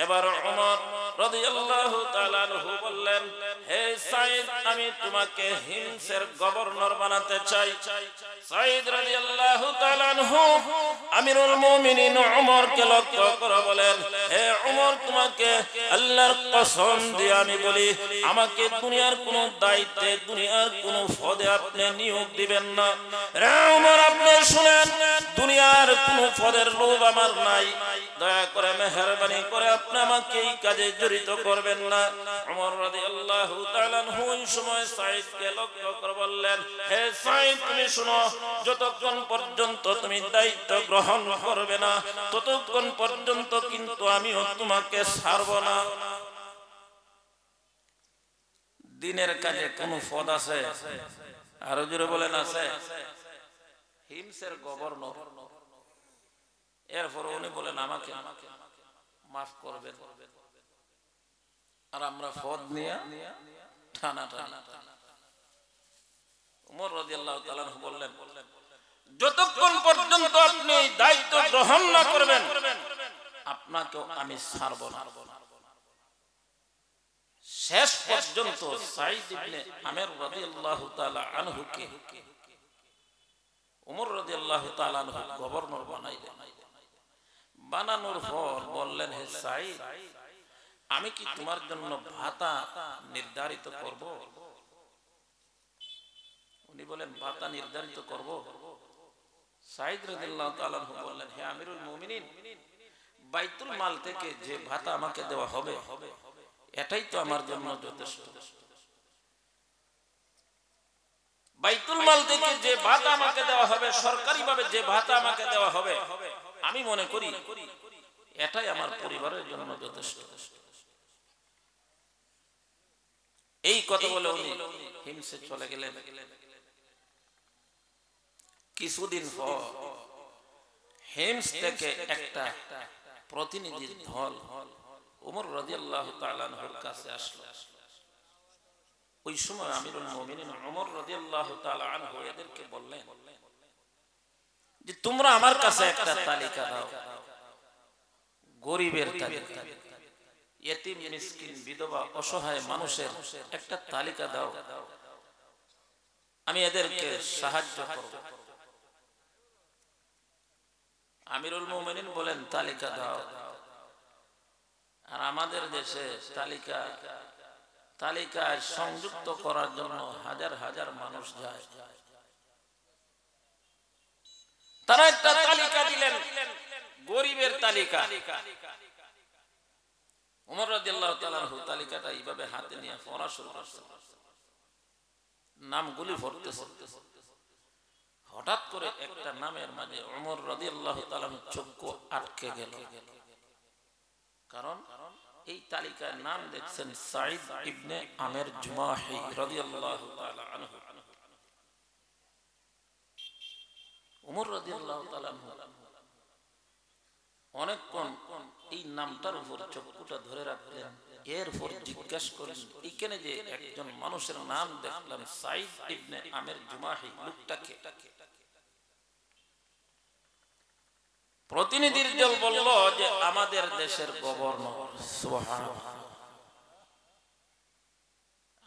[SPEAKER 1] এবার ওমর রাদিয়াল্লাহু তাআলা আনহু বললেন, হে সাঈদ, আমি তোমাকে হিমসের গভর্নর বানাতে চাই। সাঈদ রাদিয়াল্লাহু তাআলা আনহু আমিরুল মুমিনিন ওমরকে লক্ষ্য করে বলেন, হে ওমর, তোমাকে আল্লাহর কসম দিয়ে আমি বলি, আমাকে দুনিয়ার কোনো দায়িত্বে, দুনিয়ার কোনো পদে আপনি নিয়োগ দিবেন না। রে ওমর, আপনি শুনেন, দুনিয়ার কোনো পদের লোভ আমার নাই, দয়া করে মেহেরবানি করে আপনি আমাকে এই কাজে জড়িত করবেন না। ওমর রাদিয়াল্লাহু তাআলা আনহু ওই সময় সাঈদকে লক্ষ্য করে বললেন, হে সাঈদ, তুমি শুনো, যতক্ষণ পর্যন্ত তুমি দায়িত্ব গ্রহণ করবে না ততক্ষণ পর্যন্ত কিন্তু আমিও তোমাকে ছাড়ব না। দিনের কাজে কোন পদ আছে? আরো জোরে বলেন, আছে? হিমসের গভর্নর। এরপর উনি বলেন, আমাকে মাফ করবেন, আর আমরা পদ নিয়ে টানা টানা। ওমর রাদিয়াল্লাহু তাআলা বললেন, যতক্ষণ পর্যন্ত আপনি দায়িত্ব গ্রহণ না করবেন আপনাকেও আমি ছাড়ব না। শেষ পর্যন্ত সাঈদ ইবনে আমের রাদিয়াল্লাহু তাআলা আনহুকে ওমর রাদিয়াল্লাহু তাআলা আনহু গভর্নর বানাইলেন। বানানোর পর বললেন, হে সাঈদ, আমি কি তোমার জন্য ভাতা নির্ধারিত করব? উনি বলেন, ভাতা নির্ধারিত করব? সাঈদ রাদিয়াল্লাহু তাআলা আনহু বললেন, হে আমিরুল মুমিনিন, বাইতুল মাল থেকে যে ভাতা আমাকে দেওয়া হবে এটাই তো আমার জন্য যথেষ্ট। বাইতুল মাল থেকে যে ভাতা আমাকে দেওয়া হবে, সরকারিভাবে যে ভাতা আমাকে দেওয়া হবে, আমি মনে করি এটাই আমার পরিবারের জন্য যথেষ্ট। এই কথা বলে উনি হিমসে চলে গেলেন। কিছুদিন পর হিমস থেকে একটা প্রতিনিধির দল ওমর রাদিয়াল্লাহু তাআলা আনহুর কাছে আসলো। ওই সময় আমিরুল মুমিনিন ওমর রাদিয়াল্লাহু তাআলা আনহু এদেরকে বললেন যে তোমরা আমার কাছে একটা তালিকা দাও, গরিবের তালিকা, ইয়েতিম মিসকিন বিধবা অসহায় মানুষের একটা তালিকা দাও, আমি এদেরকে সাহায্য করব। আমিরুল মুমিনিন বলেন তালিকা দাও। আর আমাদের দেশে তালিকায় সংযুক্ত করার জন্য হাজার হাজার মানুষ যায়। তারা একটা তালিকা দিলেন, গরিবের তালিকা। ওমর রাদিয়াল্লাহু তাআলা আনহু তালিকাটা এইভাবে হাতে নিয়ে পড়া শুরু করছেন, নামগুলি পড়তেছে। হঠাৎ করে একটা নামের মাঝে ওমর রাদিয়াল্লাহু তাআলা চক্ষু আটকে গেল। কারণ এই তালিকার নাম দেখছেন সাঈদ ইবনে আমের জুমাহি রাদিয়াল্লাহু তাআলা আনহু। ওমর রাদিয়াল্লাহু তাআলা অনেকক্ষণ এই নামটার উপর চক্ষুটা ধরে রাখলেন। এরপর জিজ্ঞাসা করেন, এখানে যে একজন মানুষের নাম দেখলাম সাঈদ ইবনে আমের জুমাহি, লোকটাকে? প্রতিনিধির দল বলল যে আমাদের দেশের গভর্নর। সুবহানাল্লাহ।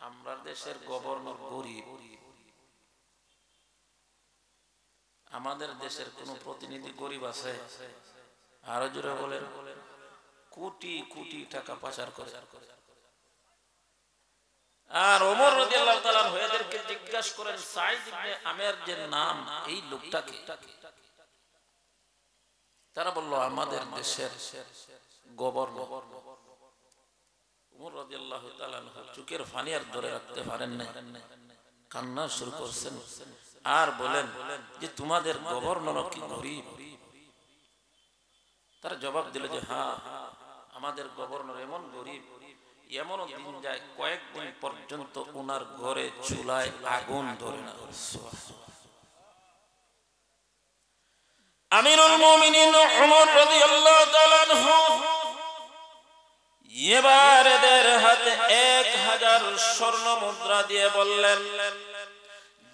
[SPEAKER 1] আমরা দেশের গভর্নর গরিব, আমাদের দেশের কোন প্রতিনিধি গরিব আছে? আরো জোরে বলেন। কোটি কোটি টাকা পাচার করে। আর ওমর রাদিয়াল্লাহু তাআলা এদেরকে জিজ্ঞাসা করেন, সাঈদ ইবনে আমের যে নাম, এই লোকটাকে? তারা বলল আমাদের দেশের গভর্নর। ওমর রাদিয়াল্লাহু তাআলা চোখের পানি আর ধরে রাখতে পারেন না, কান্না শুরু করছেন। আর বলেন যে তোমাদের গভর্নর কি গরিব? তারা জবাব দিল যে হ্যাঁ, আমাদের গভর্নর এমন গরিব, এমনও দিন যায় কয়েকদিন পর্যন্ত ওনার ঘরে চুলায় আগুন ধরে না। আমিরুল মুমিনিন ওমর রাদিয়াল্লাহু তাআলা আনহু এবার এদের হাতে 1000 স্বর্ণ মুদ্রা দিয়ে বললেন,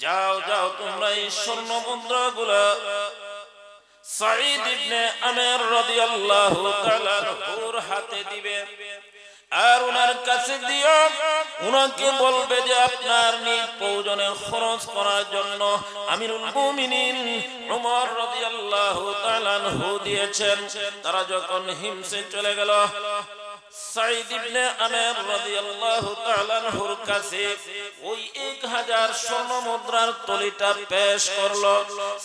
[SPEAKER 1] যাও যাও তোমরা এই স্বর্ণ মুদ্রাগুলো সাঈদ ইবনে আমের রাদিয়াল্লাহু তাআলা আনহুর হাতে দিবে। আর ওনার কাছে দিও, উনাকে বলবে যে আপনার নিজ প্রয়োজনে খরচ করার জন্য আমিরুল মুমিনিন ওমর রাদিয়াল্লাহু তাআলা আনহু দিয়েছেন। তারা যখন হিমসে চলে গেল, সাঈদ ইবনে আমের রাদিয়াল্লাহু তাআলা আনহুর কাছে ওই 1000 স্বর্ণ মুদ্রার তলিটা পেশ করলো।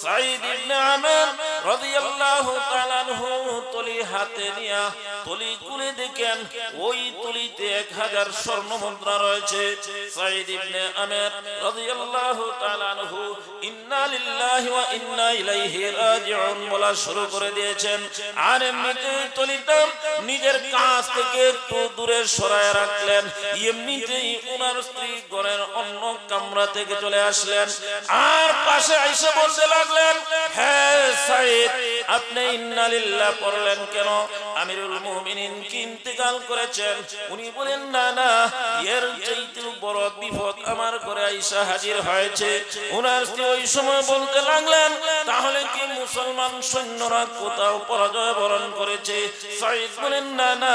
[SPEAKER 1] সাঈদ ইবনে আমের রাদিয়াল্লাহু তাআলা আনহু তলি হাতে নিয়া তলি খুলে দেখেন ওই তলিতে 1000 স্বর্ণ মুদ্রা রয়েছে। সাঈদ ইবনে আমের রাদিয়াল্লাহু তাআলা আনহু ইন্না লিল্লাহি ওয়া ইন্না ইলাইহি রাজিউন বলা শুরু করে দিয়েছেন। আর এমনিতে তলিটা নিজের কাছ থেকে একটু দূরে সরায় রাখলেন। এমনিতেই ওনার স্ত্রী ঘরের অন্য কামরা থেকে চলে আসলেন, আর পাশে এসে বলতে লাগলেন, হ্যাঁ সাঈদ, আপনি ইন্না লিল্লাহ পড়লেন কেন? আমিরুল মুমিনিন কি ইন্তেকাল করেছেন? উনি বলেন না না, এর চাইতে বড় বিপদ আমার ঘরে আইসা হাজির হয়েছে। ওনার স্ত্রী ওই সময় বলতে লাগলেন, তাহলে কি মুসলমান সৈন্যরা কোথাও পরাজয় বরণ করেছে? সাঈদ বলেন না না,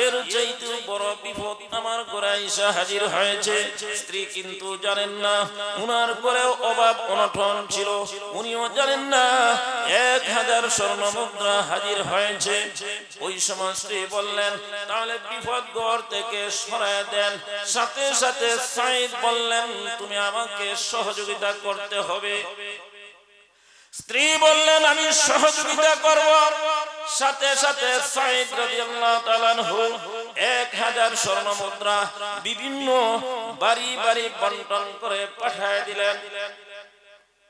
[SPEAKER 1] এর চাইতে বড় বিপদ আমার ঘরে আইসা হাজির হয়েছে। স্ত্রী কিন্তু জানেন না উনার ঘরেও অভাব অনটন ছিল, উনিও জানেন না 1000 স্বর্ণ মুদ্রা হাজির হয়েছে। ওই সময় স্ত্রী বললেন, তাহলে বিপদ ঘর থেকে সরায় দেন। সাথে সাথে সাঈদ বললেন, তুমি আমাকে সহযোগিতা করতে হবে। স্ত্রী বললেন, আমি সহযোগিতা করব। সাথে সাথে সাঈদ রাদিয়াল্লাহু তাআলা আনহু 1000 স্বর্ণ মুদ্রা বিভিন্ন বাড়ি বাড়ি বন্টন করে পাঠিয়ে দিলেন।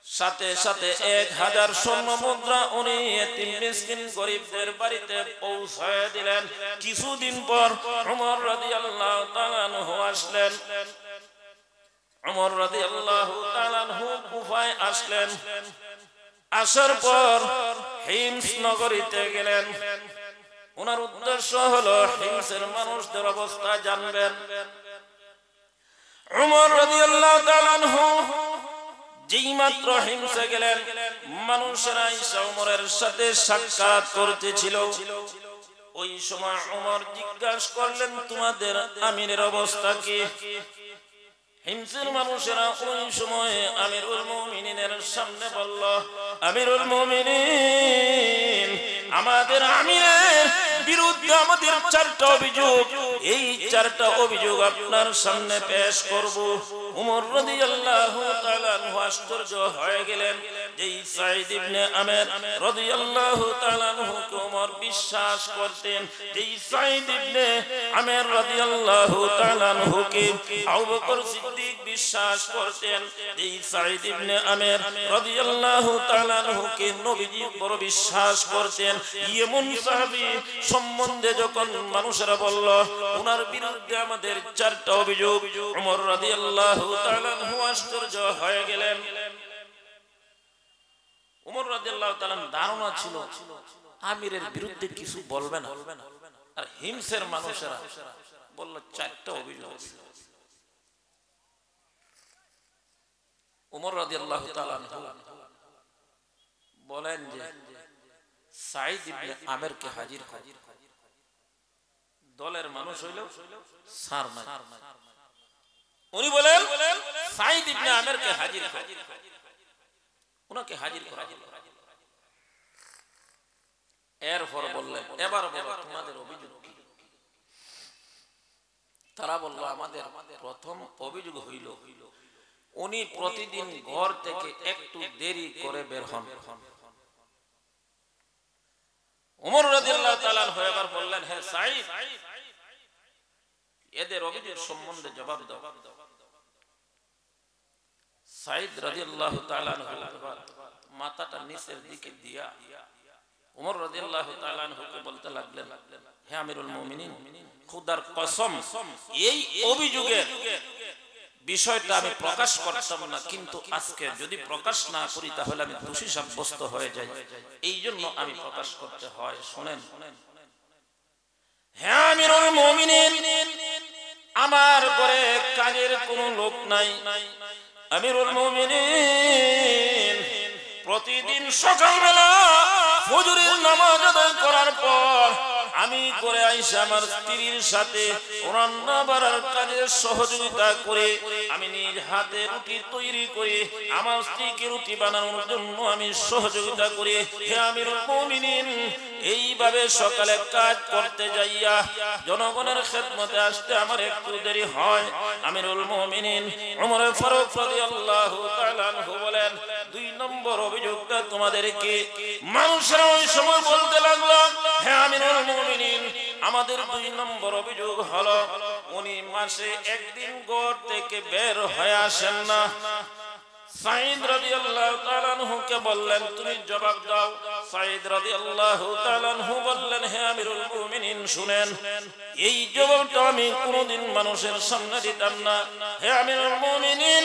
[SPEAKER 1] সাথে সাথে 1000 স্বর্ণ মুদ্রা উনি এতিম মিসকিন গরিবদের বাড়িতে পৌঁছায় দিলেন। কিছুদিন পর ওমর রাদিয়াল্লাহু তাআলা আনহু আসলেন। ওমর রাদিয়াল্লাহু তাআলা আনহু কুফায় আসলেন। আসার পর হিমস নগরীতে গেলেন। ওনার উদ্দেশ্য হলো হিমসের মানুষদের অবস্থা জানবেন। ওমর রাদিয়াল্লাহু তাআলা আনহু যেই মাত্র হিমসে গেলেন মানুষেরা ঈসা ওমরের সাথে সাক্ষাৎ করতেছিল ওই সময় ওমর জিজ্ঞাসা করলেন তোমাদের আমিরের অবস্থা কি হিমসের মানুষেরা ওই সময় আমিরুল মুমিনিনের সামনে বলল আমিরুল মুমিনিন আমাদের আমিরের বিরুদ্ধে আমাদের 4টা অভিযোগ এই 4টা অভিযোগ আপনার সামনে পেশ করব ওমর রাদিয়াল্লাহু তাআলা আনহু আশ্চর্য হয়ে গেলেন যে সাঈদ ইবনে আমের রাদিয়াল্লাহু তাআলা আনহুকে ওমর বিশ্বাস করতেন যে সাঈদ ইবনে আমের রাদিয়াল্লাহু তাআলা আনহুকে আবু বকর সিদ্দিক বিশ্বাস করতেন যে সাঈদ ইবনে আমের রাদিয়াল্লাহু তাআলা আনহুকে নবীজি বড় বিশ্বাস করতেন এমন সাহাবী সম্বন্ধে যখন মানুষেরা বলল ওনার বিরুদ্ধে আমাদের 4টা অভিযোগ ওমর রাদিয়াল্লাহু তাআলা আনহু আশ্চর্য হয়ে গেলেন ওমর রাদিয়াল্লাহু তাআলা ধারণা ছিল আমিরের বিরুদ্ধে কিছু বলবে না আর হিমসের মানুষেরা বলল 4টা অভিযোগ ওমর রাদিয়াল্লাহু তাআলা আনহু বলেন যে সাঈদ ইবনে আমেরকে হাজির কর দলের মানুষ হইল সার নাই উনি বলেন সাঈদ ইবনে আমেরকে হাজির কর উনাকে হাজির করা হলো এরপর বললেন এবার বলো তোমাদের অভিযোগ কি তারা বলল আমাদের প্রথম অভিযোগ হইল উনি প্রতিদিন ঘর থেকে একটু দেরি করে বের হন ওমর রাদিয়াল্লাহু তাআলা এবার বললেন হে সাঈদ এদের অভিযোগ সম্বন্ধে জবাব দাও সাঈদ রাদিয়াল্লাহু তাআলা মাথাটা নিচের দিকে দিয়া ওমর রাদিয়াল্লাহু তাআলা কে বলতে লাগলেন হে আমিরুল মুমিনিন খোদার কসম এই অভিযোগের বিষয়টা আমি প্রকাশ করতাম না কিন্তু আজকে যদি প্রকাশ না করি তাহলে আমি দোষী সাব্যস্ত হয়ে যাই এইজন্য আমি প্রকাশ করতে হয় শুনেন হে আমিরুল মুমিনিন আমার ঘরে কাজের কোনো লোক নাই আমিরুল মুমিনিন প্রতিদিন সকালবেলা ফজরের নামাজ আদায় করার পর আমি করে আইসা আমার স্ত্রীর সাথে রান্না বাড়ার কাজে সহযোগিতা করে আমি নিজ হাতে রুটি তৈরি করে আমার স্ত্রীকে রুটি বানানোর জন্য আমি সহযোগিতা করি হে আমিরুল মুমিনিন এইভাবে সকালে কাজ করতে যাইয়া জনগণের খেদমতে আসতে আমার একটু দেরি হয় আমিরুল মুমিনিন ওমর ফারুক রাদিয়াল্লাহু তাআলা আনহু বলেন 2 নম্বর অভিযোগটা তোমাদেরকে মানুষরা ওই সময় বলতে লাগলো হে আমিরুল মুমিনিন আমাদের 2 নম্বর অভিযোগ হলো উনি মাসে একদিন ঘর থেকে বের হয়ে আসেন না সাঈদ রাদিয়াল্লাহু তাআলা আনহুকে বললেন তুমি জবাব দাও সাঈদ রাদিয়াল্লাহু তাআলা আনহু বললেন হে আমিরুল মুমিনিন শুনেন এই জবাবটা আমি কোনদিন মানুষের সামনে দিতাম না হে আমিরুল মুমিনিন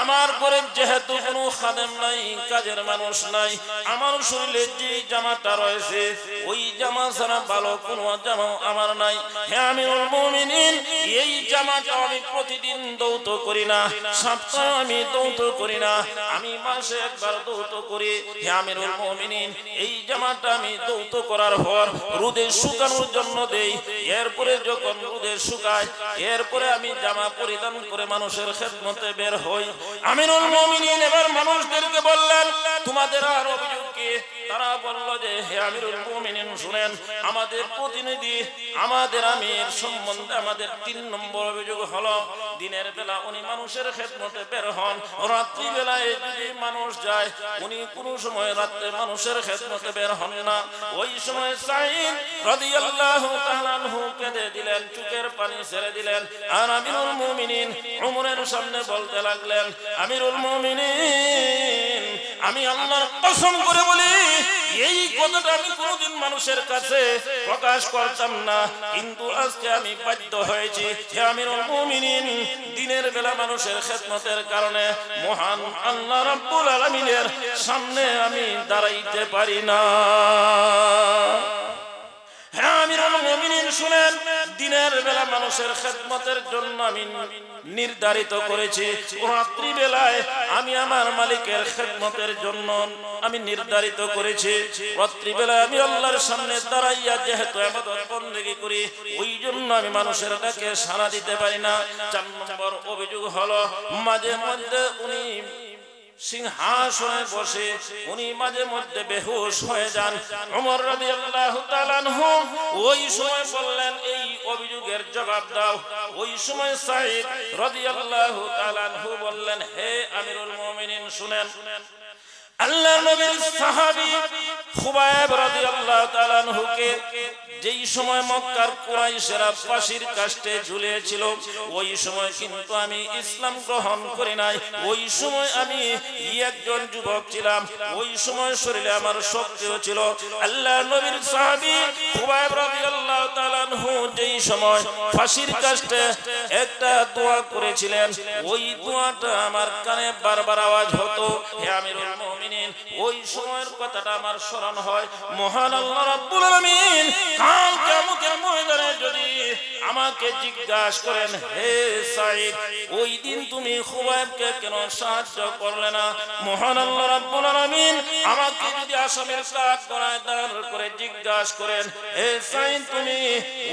[SPEAKER 1] আমার ঘরে যেহেতু কোনো খাদেম নাই কাজের মানুষ নাই আমার শরীরে যে জামাটা রয়েছে ওই জামা ছাড়া ভালো কোনো জামা আমার নাই হে আমিরুল মুমিনিন এই জামাটা আমি প্রতিদিন দৌত করি না সপ্তাহে আমি দৌত করি না আমি মাসে একবার দৌত করি হে আমিরুল মুমিনিন এই জামাটা আমি দৌত করার পর রোদে শুকানোর জন্য দেই এরপরে যখন রোদে শুকায় এরপরে আমি জামা পরিধান করে মানুষের খেদমতে বের হই আমিরুল মুমিনিন এবার মানুষদেরকে বললেন তোমাদের আর অভিযোগ কি তারা বলল যে হে আমিরুল মুমিনিন শুনেন আমাদের প্রতিনিধি আমাদের আমির সম্বন্ধে আমাদের 3 নম্বর অভিযোগ হলো দিনের বেলা উনি মানুষের খেদমতে বের হন রাত্রি বেলায় যদি মানুষ যায় উনি কোনো সময় রাতে মানুষের খেদমতে বের হন না ওই সময় সাঈদ রাদিয়াল্লাহু তাআলা আনহু কেঁদে দিলেন চোখের পানি ছেড়ে দিলেন আর আমিরুল মুমিনিন ওমরের সামনে বলতে লাগলেন আমিরুল মুমিনিন আমি আল্লাহর কসম করে বলি এই কথাটা আমি কোনদিন মানুষের কাছে প্রকাশ করতাম না কিন্তু আজকে আমি বাধ্য হয়েছি হে আমিরুল মুমিনিন দিনের বেলা মানুষের খেদমতের কারণে মহান আল্লাহ রাব্বুল আলামিনের সামনে আমি দাঁড়াইতে পারি না হে আমিরুল মুমিনিন শুনেন দিনের বেলা মানুষের খেদমতের জন্য আমি নির্ধারিত করেছি, রাত্রি বেলায় আমি আমার মালিকের খেদমতের জন্য আমি নির্ধারিত করেছি। রাত্রি বেলায় আমি আল্লাহর সামনে দাঁড়াইয়া যেহেতু ইবাদত বন্দেগী করি, ওই জন্য আমি মানুষের ডাকে সাড়া দিতে পারি না। 4 নম্বর অভিযোগ হলো মাঝে মধ্যে উনি সিংহাসনে বসে উনি মাঝে মধ্যে বেহুশ হয়ে যান। ওমর রাদিয়াল্লাহু তাআলা আনহু ওই সময় বললেন, এই অভিযোগের জবাব দাও। ওই সময় সাঈদ রাদিয়াল্লাহু তাআলা আনহু বললেন, হে আমিরুল মুমিনিন শুনেন, আল্লাহর নবীর সাহাবী খুবাইব রাদিয়াল্লাহু তাআলা আনহুকে যেই সময় মক্কার কুরাইশরা ফাঁসির কাস্টে ঝুলিয়েছিল, ওই সময় কিন্তু আমি ইসলাম গ্রহণ করি নাই। ওই সময় আমি একজন যুবক ছিলাম, ওই সময় শরীরে আমার শক্তিও ছিল। আল্লাহর নবীর সাহাবী খুবাইব রাদিয়াল্লাহু তাআলা আনহু যেই সময় ফাঁসির কাস্টে একটা দোয়া করেছিলেন, ওই দোয়াটা আমার কানে বারবার আওয়াজ হতো। হে আমিরুল মুমিনিন, ওই সময়ের কথাটা আমার স্মরণ হয়। মহান আল্লাহ রাব্বুল আলামিন কাল কিয়ামতের ময়দানে যদি আমাকে জিজ্ঞাসা করেন, হে সাঈদ, ওই দিন তুমি খুবাইবকে কেন সাহায্য করলে না? মহান আল্লাহ রাব্বুল আলামিন আমাকে যদি আসামের কাঠ গড়ায় দাঁড় করে জিজ্ঞাসা করেন, হে সাঈদ, তুমি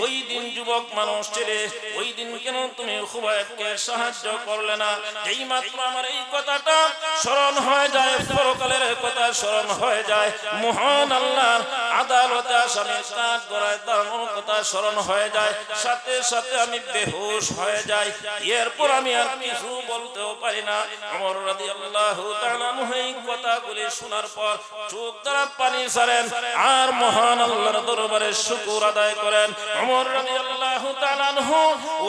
[SPEAKER 1] ওই দিন যুবক মানুষ ছিলে, ওই দিন কেন তুমি খুবাইবকে সাহায্য করলে না? যেই মাত্র আমার এই কথাটা স্মরণ হয়ে যায়, পরকালের কথা স্মরণ হয়ে যায়, মহান আল্লাহর আদালতে আসামের কাঠ গড়ায় দাঁড়ানোর কথা স্মরণ হয়ে যায়, সাথে সাথে আমি বেহুশ হয়ে যাই। এরপর আমি আর কিছু বলতেও পারি না। ওমর রাদিয়াল্লাহু তাআলা আনহু এই কথাগুলি শোনার পর চোখ দ্বারা পানি ছাড়েন আর মহান আল্লাহর দরবারে শুকর আদায় করেন। ওমর রাদিয়াল্লাহু তাআলা আনহু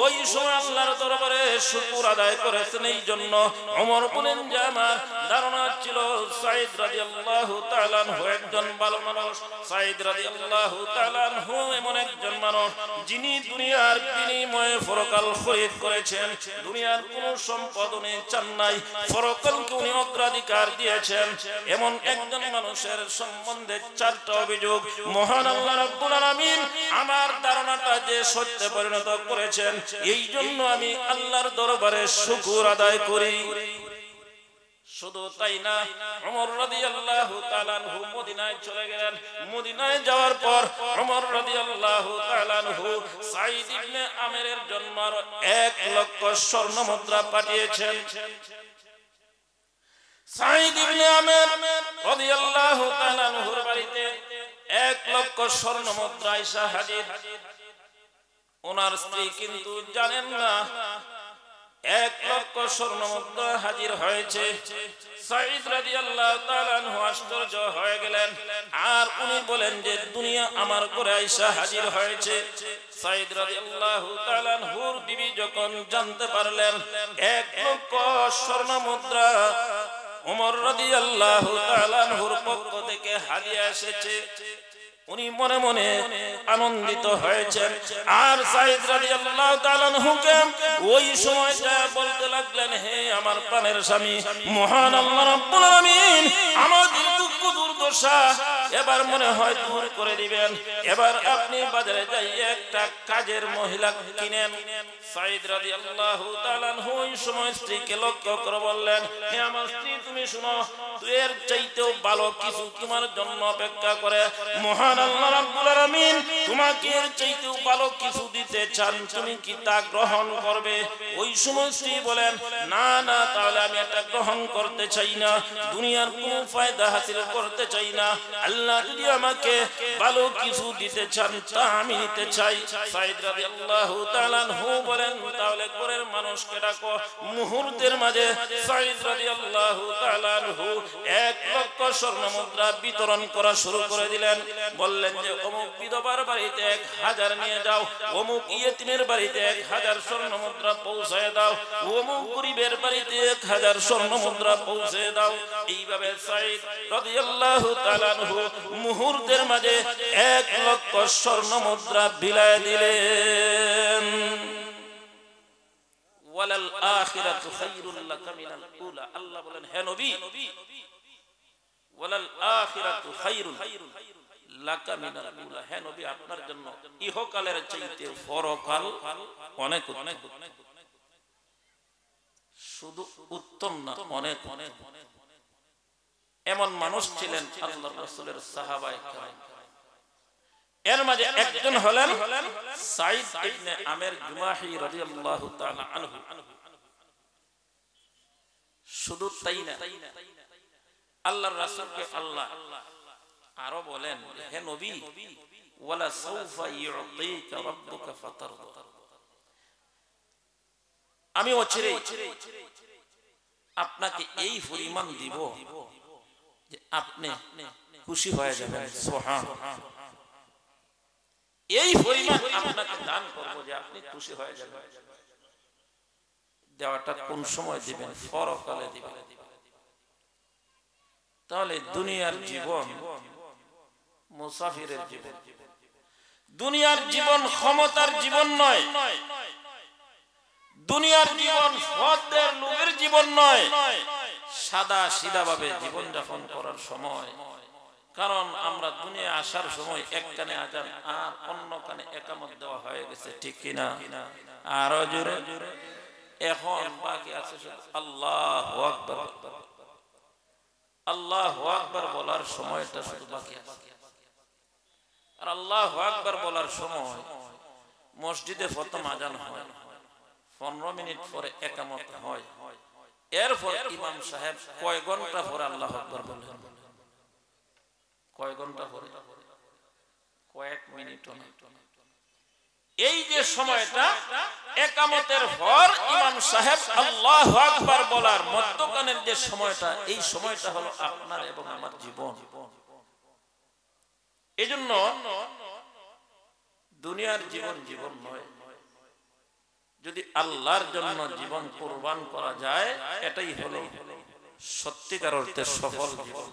[SPEAKER 1] ওই সময় আল্লাহর দরবারে শুকর আদায় করেছেন। এই জন্য ওমর বলেন যে আমার ধারণা ছিল সাঈদ রাদিয়াল্লাহু তাআলা আনহু একজন ভালো মানুষ। সাঈদ রাদিয়াল্লাহু তাআলা আনহু এমন একজন মানুষ যিনি দুনিয়ার বিনিময়ে পরকাল খরিদ করেছেন। দুনিয়ার কোন সম্পদ উনি চান নাই, পরকালকে উনি অগ্রাধিকার দিয়েছেন। এমন একজন মানুষের সম্বন্ধে 4টা অভিযোগ মহান আল্লাহ রাব্বুল আলামিন আমার ধারণাটা যে সত্যে পরিণত করেছেন, এই জন্য আমি আল্লাহর দরবারে শুকর আদায় করি। শুধু তাই না, ওমর রাদিয়াল্লাহু তাআলা আনহু মদিনায় চলে গেলেন। মদিনায় যাওয়ার পর ওমর রাদিয়াল্লাহু তাআলা আনহু সাঈদ ইবনে আমিরের জন্য 1 লক্ষ স্বর্ণ মুদ্রা পাঠিয়েছেন। সাঈদ ইবনে আমির রাদিয়াল্লাহু তাআলা আনহুর বাড়িতে 1 লক্ষ স্বর্ণ মুদ্রা এসে হাজির। ওনার স্ত্রী কিন্তু জানেন না 1 লক্ষ স্বর্ণ মুদ্রা হাজির হয়েছে। সাঈদ রাদিয়াল্লাহু তাআলা আনহু আশ্চর্য হয়ে গেলেন আর উনি বলেন যে দুনিয়া আমার ঘরে আইসা হাজির হয়েছে। সাঈদ রাদিয়াল্লাহু তাআলা আনহুর বিবি যখন জানতে পারলেন 1 লক্ষ স্বর্ণ মুদ্রা ওমর রাদিয়াল্লাহু তাআলা আনহুর পক্ষ থেকে হাদিয়া এসেছে, উনি মনে মনে আনন্দিত হয়েছেন। আর সাঈদ রাদিয়াল্লাহু তাআলা আনহুকে ওই সময়টা বলতে লাগলেন, হে আমার প্রাণের স্বামী, মহান আল্লাহ রাব্বুল আলামিন আমাদের দুঃখ দুর্দশা এবার মনে হয় দূর করে দিবেন। এবার আপনি বাজারে যাই একটা কাজের মহিলা কিনেন। সাঈদ রাদিয়াল্লাহু তাআলা আনহু ওই সময় স্ত্রীকে লক্ষ্য করে বললেন, হে আমার স্ত্রী, তুমি শুনো, এর চাইতেও ভালো কিছু তোমার জন্য অপেক্ষা করে। মহান আল্লাহ রাব্বুল আলামিন তোমাকে এর চাইতেও ভালো কিছু দিতে চান, তুমি কি তা গ্রহণ করবে? ওই সময় স্ত্রী বলেন, না না, তাহলে আমি এটা গ্রহণ করতে চাই না, দুনিয়ার কোনো ফায়দা হাসিল করতে চাই না। আল্লাহ যদি আমাকে ভালো কিছু দিতে চান তা আমি নিতে চাই। সাঈদ রাদিয়াল্লাহু তাআলা আনহু বলেন, তাহলে ঘরের মানুষকে ডাকো। মুহূর্তের মাঝে সাঈদ রাদিয়াল্লাহু তাআলা আনহু 1 লক্ষ স্বর্ণ মুদ্রা বিতরণ করা শুরু করে দিলেন। বললেন যে অমুক বিধবার বাড়িতে 1000 নিয়ে যাও, অমুক ইয়েতিমের বাড়িতে 1000 স্বর্ণ মুদ্রা পৌঁছায় দাও, অমুক গরিবের বাড়িতে 1000 স্বর্ণ মুদ্রা পৌঁছে দাও। এইভাবে সাঈদ রাদিয়াল্লাহু তাআলা আনহু মুহূর্তের মাঝে 1 লক্ষ স্বর্ণ মুদ্রা বিলায় দিলেন। ওয়ালাল আখিরাতু খায়রুল লাকা মিনাল উলা, আল্লাহ বলেন, হে নবী, ওয়ালাল আখিরাতু খায়রুল লাকা মিনাল উলা, হে নবী আপনার জন্য ইহকালের চাইতে পরকাল অনেক অনেক শুধু উত্তম না, অনেক অনেক। এমন মানুষ ছিলেন আল্লাহর রাসূলের সাহাবায়ে কেরাম। এর মাঝে একজন হলেন সাঈদ ইবনে আমির জুমাহি রাদিয়াল্লাহু তাআলা আনহু। শুধু তাই না, আল্লাহর রাসূলকে আল্লাহ আরো বলেন, হে নবী ওয়ালা সাউফা ইউতিকা রাব্বুকা ফাতারদা, আমি অচিরেই আপনাকে এই পরিমাণ দিব যে আপনি খুশি হয়ে যাবেন। সুবহানাল্লাহ, এই পরিমাণ আপনাকে দান করব যে আপনি খুশি হয়ে যাবেন। দেওয়াটা কোন সময় দিবেন? পরকালে দিবেন। তাহলে দুনিয়ার জীবন মুসাফিরের জীবন, দুনিয়ার জীবন ক্ষমতার জীবন নয়, দুনিয়ার জীবন ফদের লোকের জীবন নয়, সাদা সিধা ভাবে জীবন যাপন করার সময়। কারণ আমরা দুনিয়া আসার সময় এক কানে আজান আর অন্য কানে একামত দেওয়া হয়ে গেছে, ঠিক কিনা? আরো জোরে, এখন বাকি আছে আল্লাহু আকবার, আল্লাহু আকবার বলার সময়টা শুধু বাকি আছে। আর আল্লাহু আকবার বলার সময় মসজিদে প্রথম আজান হয়, 15 মিনিট পরে একামত হয়, এরপর ইমাম সাহেব কয় ঘন্টা পরে আল্লাহু আকবার বলেন? কয় ঘন্টা পরে? কয়েক মিনিট না। এই যে সময়টা একামতের পর ইমাম সাহেব আল্লাহু আকবার বলার মধ্যখানের যে সময়টা, এই সময়টা হলো আপনার এবং আমার জীবন। এজন্য দুনিয়ার জীবন জীবন নয়, যদি আল্লাহর জন্য জীবন কুরবান করা যায়, এটাই হলো সত্যিকার অর্থে সফল জীবন।